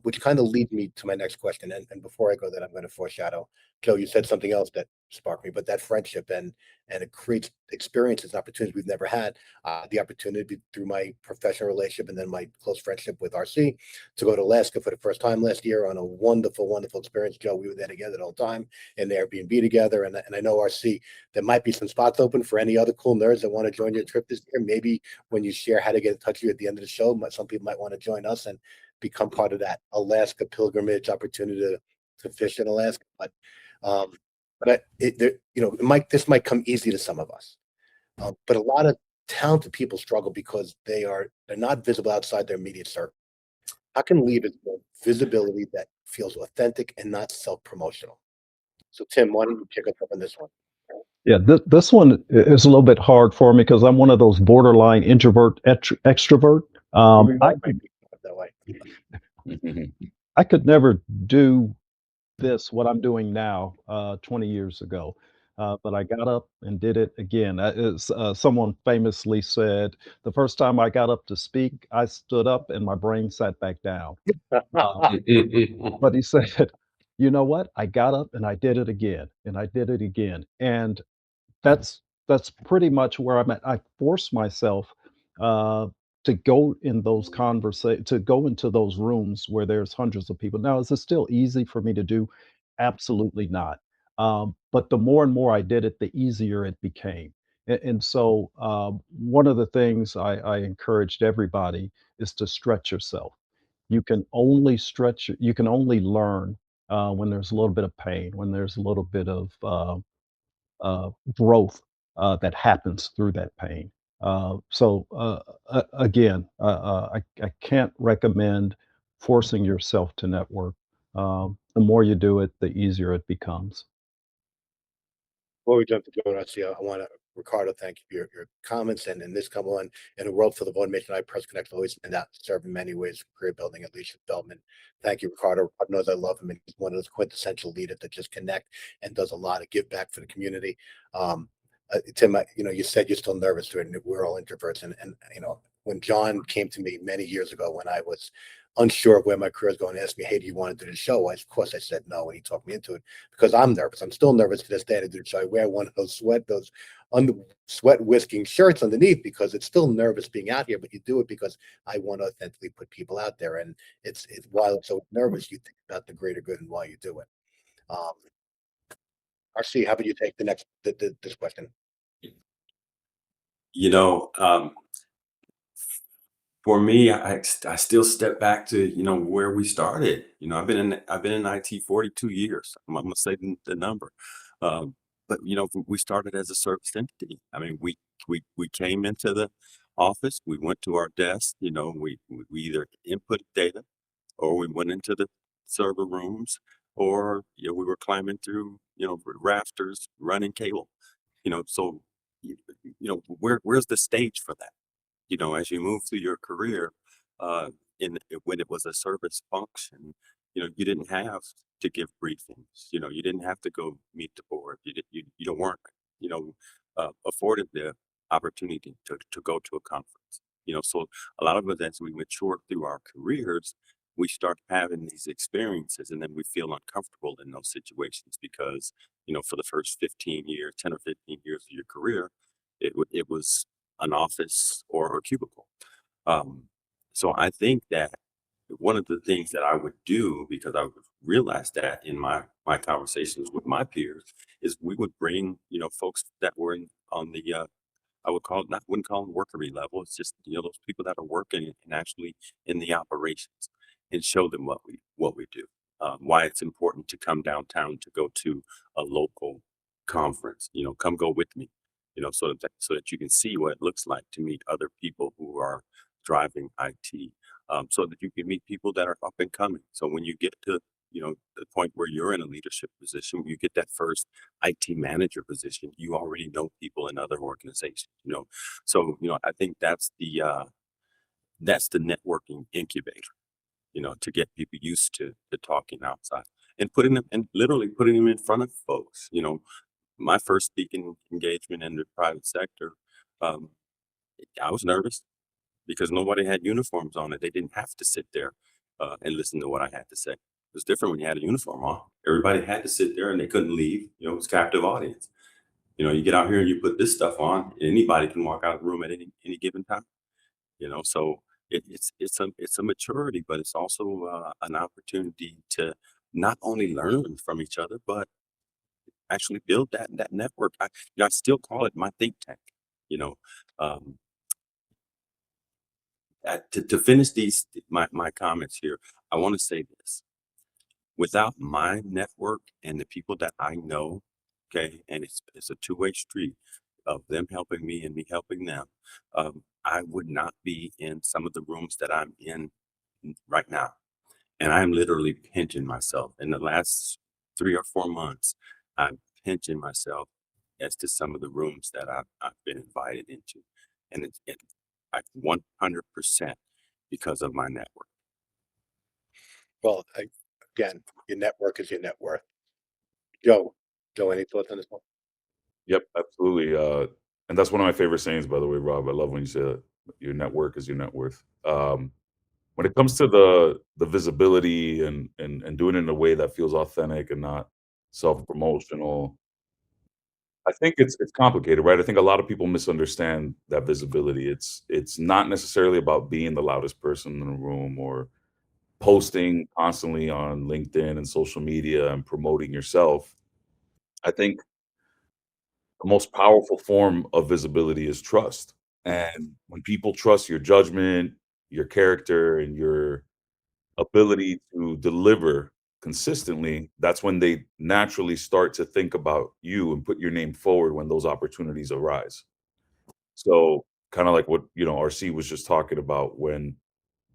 Which kind of leads me to my next question. And before I go there, I'm going to foreshadow. Joe, you said something else that sparked me, but that friendship and it creates experiences and opportunities we've never had. The opportunity through my professional relationship and then my close friendship with RC to go to Alaska for the first time last year on a wonderful, wonderful experience. Joe, we were there together the whole time in the Airbnb together. And I know RC, there might be some spots open for any other cool nerds that want to join your trip this year. Maybe when you share how to get in touch with you at the end of the show, some people might want to join us and become part of that Alaska pilgrimage opportunity to fish in Alaska. But this might come easy to some of us, but a lot of talented people struggle because they're not visible outside their immediate circle. How can leaders build visibility that feels authentic and not self-promotional? So, Tim, why don't you pick up on this one? Yeah, this one is a little bit hard for me because I'm one of those borderline introvert extrovert. That way. I could never do what I'm doing now 20 years ago. But I got up and did it again. Someone famously said, the first time I got up to speak, I stood up and my brain sat back down. But he said, you know what? I got up and I did it again and I did it again. And that's pretty much where I'm at. I force myself to go in those to go into those rooms where there's hundreds of people. Now, is it still easy for me to do? Absolutely not. But the more and more I did it, the easier it became. And so, one of the things I encouraged everybody is to stretch yourself. You can only stretch. You can only learn when there's a little bit of pain, when there's a little bit of growth that happens through that pain. Again, I can't recommend forcing yourself to network. The more you do it, the easier it becomes. Before we jump to Joe Garcia, I want to, Ricardo, thank you for your comments. And in this come on, in a world full of automation, Press Connect always stand out to serve in many ways for career building and leadership development. Thank you, Ricardo. Ricardo knows I love him, and he's one of those quintessential leaders that just connect and does a lot of give back for the community. Tim, you said you're still nervous to it, and we're all introverts. And when John came to me many years ago when I was unsure of where my career is going, and asked me, hey, do you want to do the show? Of course I said no, and he talked me into it because I'm nervous. I'm still nervous to this day to do the show. I wear one of those sweat whisking shirts underneath because it's still nervous being out here, but you do it because I want to authentically put people out there. And it's while it's so nervous, you think about the greater good and why you do it. RC, how about you take the next this question? For me, I still step back to, where we started. I've been in IT 42 years. I'm gonna say the number. Um, but we started as a service entity. I mean, we came into the office, we went to our desk, we either input data or we went into the server rooms, or we were climbing through, rafters, running cable. So where's the stage for that? As you move through your career, uh, when it was a service function, you didn't have to give briefings. You didn't have to go meet the board. You don't weren't, afforded the opportunity to go to a conference. So a lot of us, as we mature through our careers, we start having these experiences, and then we feel uncomfortable in those situations because, for the first 15 years, 10 or 15 years of your career, it was an office or a cubicle. Um, so I think that one of the things that I would do, because I would realize that in my conversations with my peers, is we would bring, folks that were on the I wouldn't call them workery level. It's just, those people that are working and actually in the operations, and show them what we do. Why it's important to come downtown to go to a local conference. Come go with me. So that you can see what it looks like to meet other people who are driving IT. So that you can meet people that are up and coming. So when you get to the point where you're in a leadership position, you get that first IT manager position, you already know people in other organizations. So I think that's the networking incubator. To get people used to talking outside and literally putting them in front of folks. My first speaking engagement in the private sector, um, I was nervous because nobody had uniforms on it. They didn't have to sit there and listen to what I had to say. It was different when you had a uniform on. Everybody had to sit there and they couldn't leave. It was captive audience. You get out here and you put this stuff on, anybody can walk out of the room at any given time. So it's a maturity, but it's also an opportunity to not only learn from each other, but actually build that network. I still call it my think tank. You know, um, to finish my comments here, I want to say this: without my network and the people that I know, okay, and it's a two-way street of them helping me and me helping them. I would not be in some of the rooms that I'm in right now. And I'm literally pinching myself. In the last 3 or 4 months, I'm pinching myself as to some of the rooms that I've been invited into. And I 100% because of my network. Well, again, your network is your net worth. Joe, any thoughts on this one? Yep, absolutely. And that's one of my favorite sayings, by the way, Rob. I love when you say that. Your network is your net worth. When it comes to the visibility and doing it in a way that feels authentic and not self-promotional, I think it's complicated, right? I think a lot of people misunderstand that visibility. It's not necessarily about being the loudest person in the room or posting constantly on LinkedIn and social media and promoting yourself. I think the most powerful form of visibility is trust. And when people trust your judgment, your character, and your ability to deliver consistently, that's when they naturally start to think about you and put your name forward when those opportunities arise. So, kind of like what, RC was just talking about, when,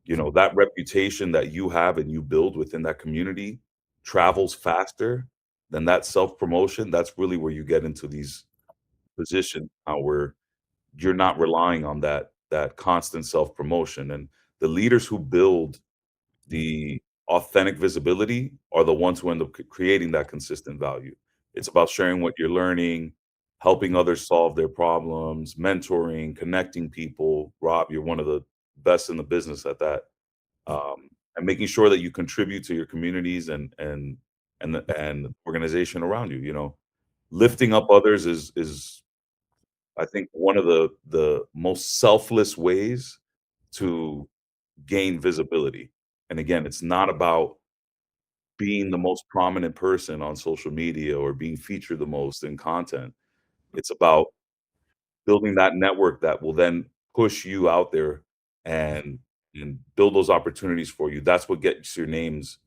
that reputation that you have and you build within that community travels faster than that self promotion. That's really where you get into these positions where you're not relying on that constant self promotion. And the leaders who build the authentic visibility are the ones who end up creating that consistent value. It's about sharing what you're learning, helping others solve their problems, mentoring, connecting people. Rob, you're one of the best in the business at that. And making sure that you contribute to your communities and organization around you. Lifting up others is I think one of the most selfless ways to gain visibility. And again, it's not about being the most prominent person on social media or being featured the most in content. It's about building that network that will then push you out there and build those opportunities for you. That's what gets your names.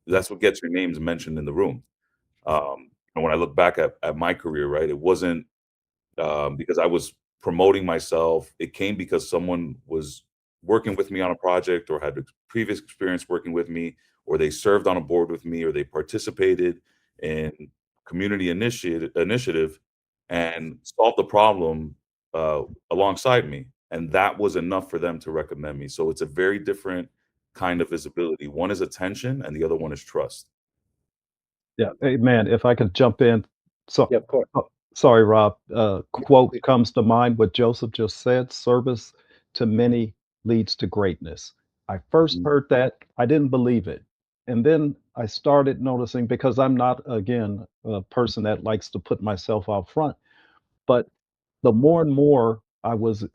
That's what gets your names mentioned in the room. And when I look back at my career, right, it wasn't because I was promoting myself. It came because someone was working with me on a project or had previous experience working with me, or they served on a board with me, or they participated in community initiative and solved the problem alongside me. And that was enough for them to recommend me. So it's a very different kind of visibility. One is attention and the other one is trust. Yeah, hey, man, if I could jump in. So, Yeah, of course. sorry, Rob. Quote Please. comes to mind what Joseph just said: "Service to many leads to greatness." I first Mhm. heard that, I didn't believe it. And then I started noticing, because I'm not, again, a person that likes to put myself out front, but the more and more I was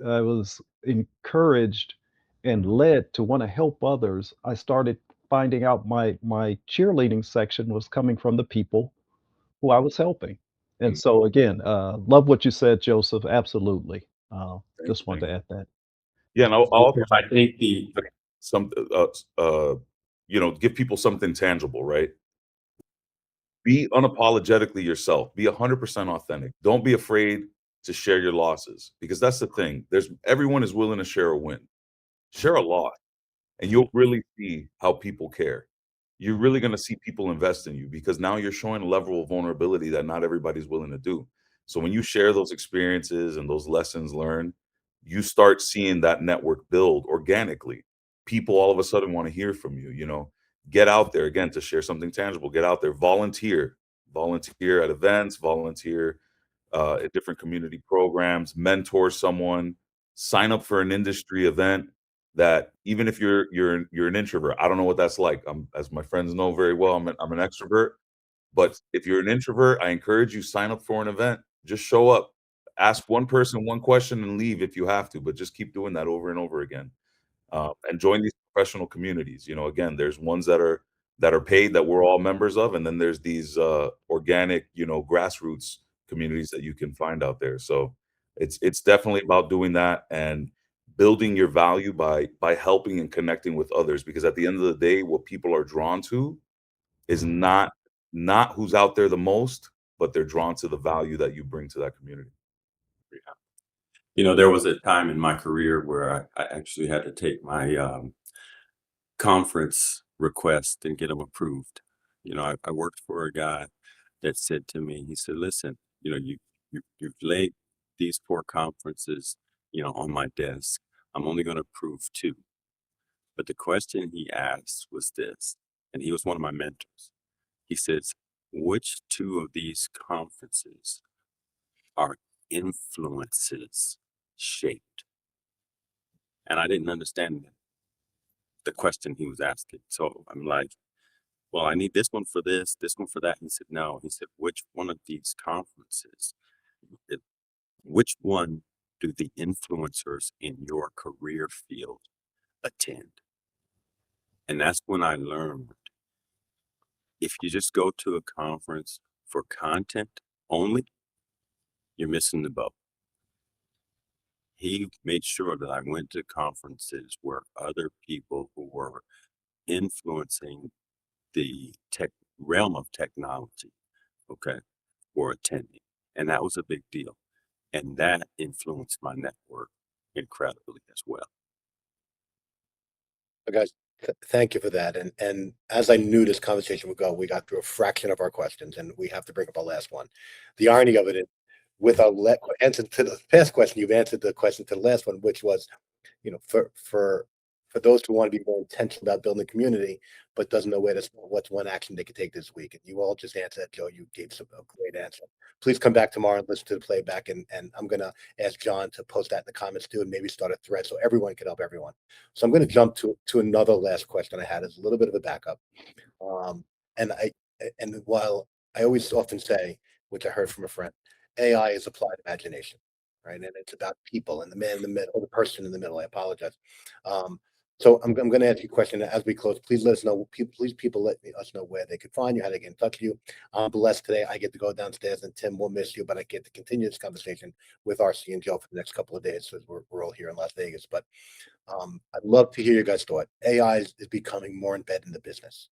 encouraged and led to want to help others, I started finding out my cheerleading section was coming from the people who I was helping. And Mm. so again, love what you said, Joseph. Absolutely. Just Thank wanted to you. add that. Yeah, and I'll also I think the some give people something tangible, right? Be unapologetically yourself. Be 100% authentic. Don't be afraid to share your losses, because that's the thing. There's everyone is willing to share a win. Share a loss, and you'll really see how people care. You're really going to see people invest in you, because now you're showing a level of vulnerability that not everybody's willing to do. So when you share those experiences and those lessons learned, you start seeing that network build organically. People all of a sudden want to hear from you, get out there again to share something tangible. Get out there, volunteer at events, volunteer at different community programs, mentor someone, sign up for an industry event. That even if you're an introvert, I don't know what that's like. As my friends know very well, I'm an extrovert. But if you're an introvert, I encourage you, sign up for an event. Just show up, ask one person one question, and leave if you have to. But just keep doing that over and over again, and join these professional communities. Again, there's ones that are paid that we're all members of, and then there's these organic, grassroots communities that you can find out there. So it's definitely about doing that and building your value by helping and connecting with others, because at the end of the day, what people are drawn to is not who's out there the most, but they're drawn to the value that you bring to that community. there was a time in my career where I actually had to take my conference request and get them approved. I worked for a guy that said to me, he said, "Listen, you've laid these 4 conferences, on my desk. I'm only going to approve 2." But the question he asked was this, and he was one of my mentors. He says, "Which 2 of these conferences are influences shaped?" And I didn't understand the question he was asking. So I'm like, "Well, I need this one for this one for that." He said, "No." He said, "Which one of these conferences, it- which one do the influencers in your career field attend?" And that's when I learned, if you just go to a conference for content only, you're missing the boat. He made sure that I went to conferences where other people who were influencing the tech realm of technology, okay, were attending. And that was a big deal. And that influenced my network incredibly as well. Guys, thank you for that. And as I knew this conversation would go, we got through a fraction of our questions, and we have to bring up our last one. The irony of it is, with our answer to the past question, you've answered the question to the last one, which was, for those who want to be more intentional about building a community, but doesn't know where to start, what's one action they could take this week? And you all just answered that, Joe. You gave a great answer. Please come back tomorrow and listen to the playback, and I'm gonna ask John to post that in the comments too, and maybe start a thread so everyone can help everyone. So I'm going to jump to another last question I had as a little bit of a backup. Um, and while I always often say, which I heard from a friend, AI is applied imagination, right? And it's about people and the man in the middle, or the person in the middle. I apologize. Um, So I'm going to ask you a question as we close. Please let us know. Please, people, let us know where they could find you, how they get in touch with you. I'm blessed today. I get to go downstairs, and Tim will miss you, but I get to continue this conversation with 𝗏𝗏 and Joe for the next couple of days, because we're all here in Las Vegas. But I'd love to hear your guys' thought. AI is becoming more embedded in the business.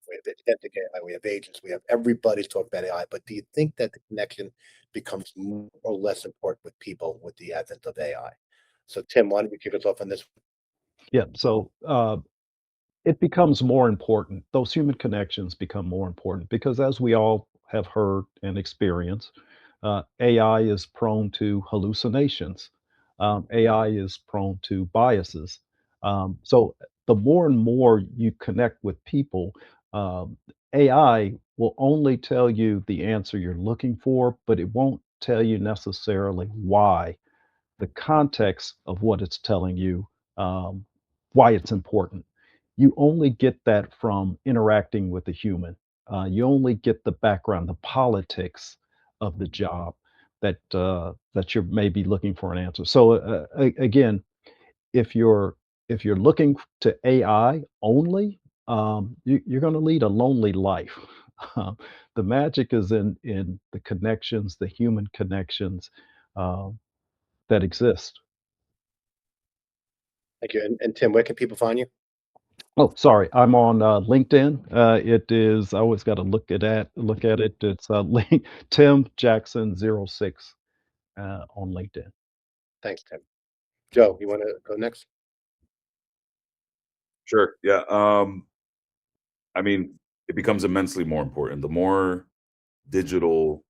We have agentic AI, we have agents, we have everybody's talking about AI. But do you think that the connection becomes more or less important with people with the advent of AI? So, Tim, why don't you kick us off on this? Yeah. So it becomes more important. Those human connections become more important because, as we all have heard and experienced, AI is prone to hallucinations. AI is prone to biases. So the more and more you connect with people, um, AI will only tell you the answer you're looking for, but it won't tell you necessarily why, the context of what it's telling you, um, why it's important. You only get that from interacting with a human. You only get the background, the politics of the job that you're maybe looking for an answer. So again, if you're looking to AI only, you're going to lead a lonely life. The magic is in the connections, the human connections um, that exist. Thank you. And Tim, where can people find you? Oh, sorry, I'm on LinkedIn. It is I always got to look at it. It's link Tim Jackson 06 on LinkedIn. Thanks, Tim. Joe, you want to go next? Sure. Yeah. I mean, it becomes immensely more important. The more digital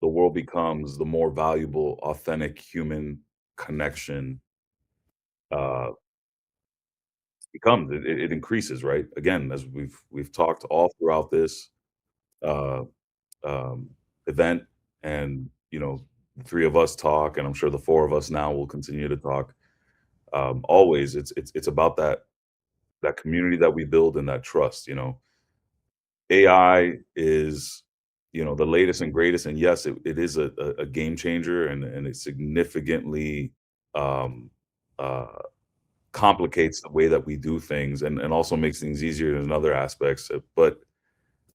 the world becomes, the more valuable authentic human connection uh, becomes. It increases, right? Again, as we've talked all throughout this uh, um, event, and the three of us talk, and I'm sure the four of us now will continue to talk. Always, it's about that community that we build and that trust. AI is, the latest and greatest, and yes, it is a game changer, and it significantly um, uh, complicates the way that we do things, and also makes things easier in other aspects. But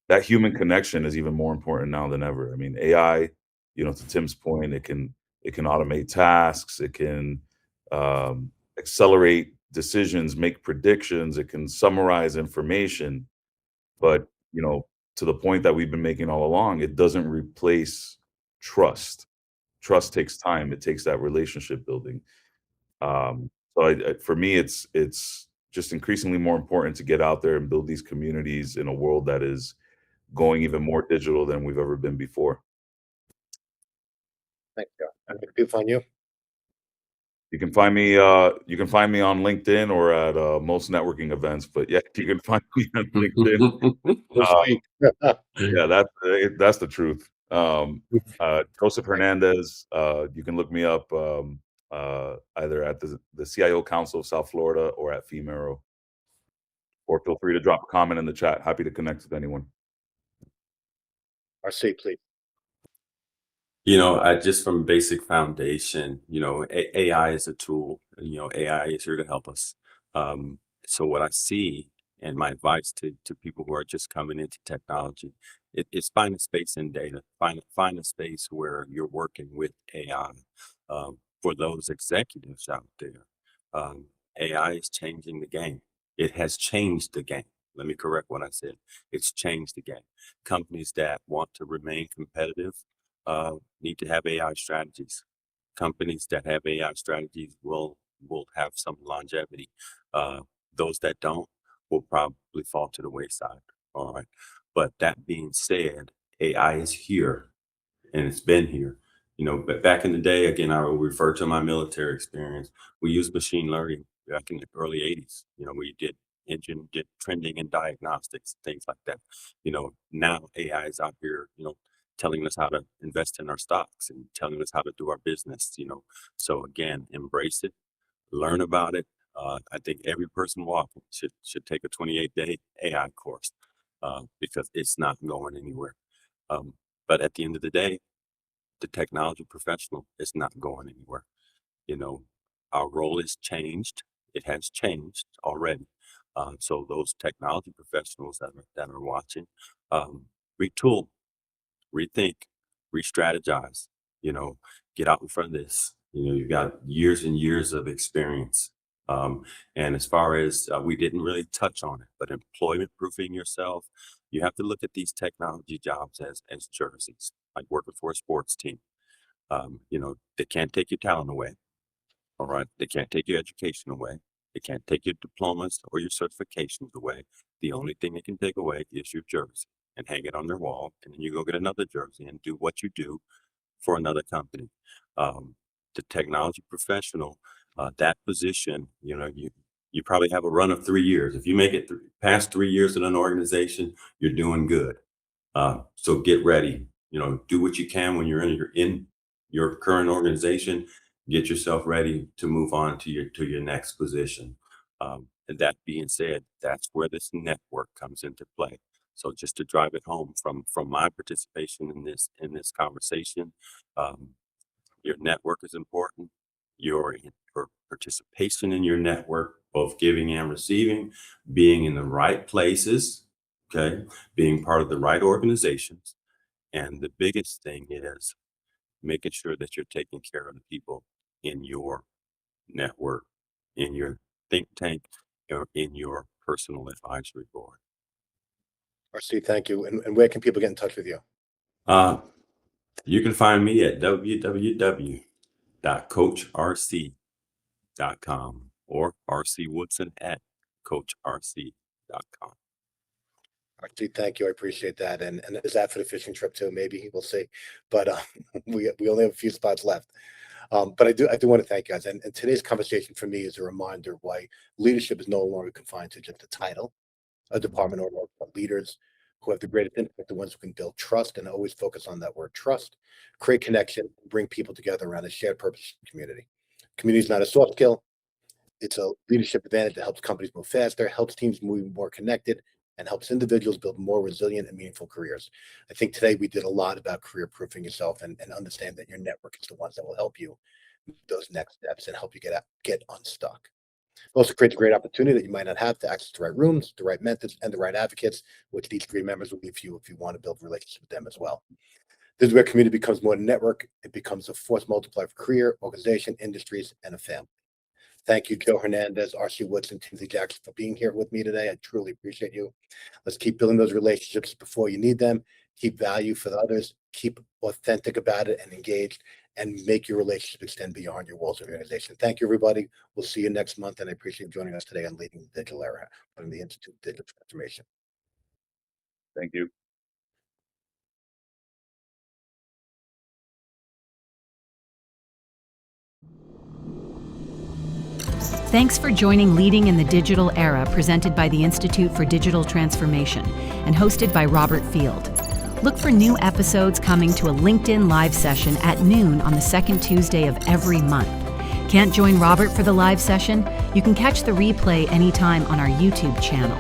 that human connection is even more important now than ever. I mean, AI, to Tim's point, it can automate tasks, it can accelerate decisions, make predictions, it can summarize information, but to the point that we've been making all along, it doesn't replace trust. Trust takes time. It takes that relationship building. So for me, it's just increasingly more important to get out there and build these communities in a world that is going even more digital than we've ever been before. Thanks, Joe. And where can people find you? You can find me on LinkedIn or at most networking events. But yeah, you can find me on LinkedIn. Sweet. Yeah, that's the truth. Joseph Hernandez. You can look me up either at the CIO Council of South Florida or at 𝗏𝗏𝘆, or feel free to drop a comment in the chat. Happy to connect with anyone. RC, please. I just from basic foundation, AI is a tool. AI is here to help us. So what I see, and my advice to people who are just coming into technology, is find a space in data. Find a space where you're working with AI. For those executives out there, AI is changing the game. It has changed the game. Let me correct what I said. It's changed the game. Companies that want to remain competitive need to have AI strategies. Companies that have AI strategies will have some longevity. Those that don't will probably fall to the wayside. All right. But that being said, AI is here and it's been here. But back in the day, again, I will refer to my military experience. We used machine learning back in the early 80s. We did did trending and diagnostics, things like that. Now AI is out here, telling us how to invest in our stocks and telling us how to do our business. So again, embrace it, learn about it. I think every person walking should take a 28-day AI course because it's not going anywhere. But at the end of the day, the technology professional is not going anywhere. Our role is changed. it has changed already. So those technology professionals that are watching, retool, rethink, re-strategize, get out in front of this. You've got years and years of experience. And as far as we didn't really touch on it, but employment proofing yourself, you have to look at these technology jobs as jerseys, like working for a sports team. They can't take your talent away. All right. They can't take your education away. They can't take your diplomas or your certifications away. The only thing they can take away is your jersey and hang it on their wall. And then you go get another jersey and do what you do for another company. The technology professional, that position, you probably have a run of 3 years. If you make it past 3 years in an organization, you're doing good. So get ready, do what you can when you're in your current organization. Get yourself ready to move on to your next position. And that being said, that's where this network comes into play. So just to drive it home from my participation in this conversation, your network is important. Your participation in your network, both giving and receiving, being in the right places, okay, being part of the right organizations. And the biggest thing is making sure that you're taking care of the people in your network, in your think tank, or in your personal advisory board. RC, thank you. And where can people get in touch with you? You can find me at www.coachrc.com or rcwoodson@coachrc.com. RC, thank you. I appreciate that. And is that for the fishing trip too? Maybe we'll see. But we only have a few spots left. But I do want to thank you guys. And today's conversation for me is a reminder why leadership is no longer confined to just a title, a department, or leaders who have the greatest impact, the ones who can build trust and always focus on that word trust, create connection, bring people together around a shared purpose community. Community is not a soft skill. It's a leadership advantage that helps companies move faster, helps teams move more connected, and helps individuals build more resilient and meaningful careers. I think today we did a lot about career proofing yourself and understand that your network is the ones that will help you make those next steps and help you get unstuck. It also creates a great opportunity that you might not have to access the right rooms, the right mentors, and the right advocates, which these three members will give you if you want to build relationships with them as well. This is where community becomes more than a network. It becomes a force multiplier for career, organization, industries, and a family. Thank you, Joe Hernandez, RC Woodson, Timothy Jackson, for being here with me today. I truly appreciate you. Let's keep building those relationships before you need them. Keep value for the others. Keep authentic about it and engaged, and make your relationship extend beyond your walls of your organization. Thank you, everybody. We'll see you next month, and I appreciate you joining us today on Leading the Digital Era from the Institute of Digital Transformation. Thank you. Thanks for joining Leading in the Digital Era, presented by the Institute for Digital Transformation and hosted by Robert Field. Look for new episodes coming to a LinkedIn live session at noon on the second Tuesday of every month. Can't join Robert for the live session? You can catch the replay anytime on our YouTube channel.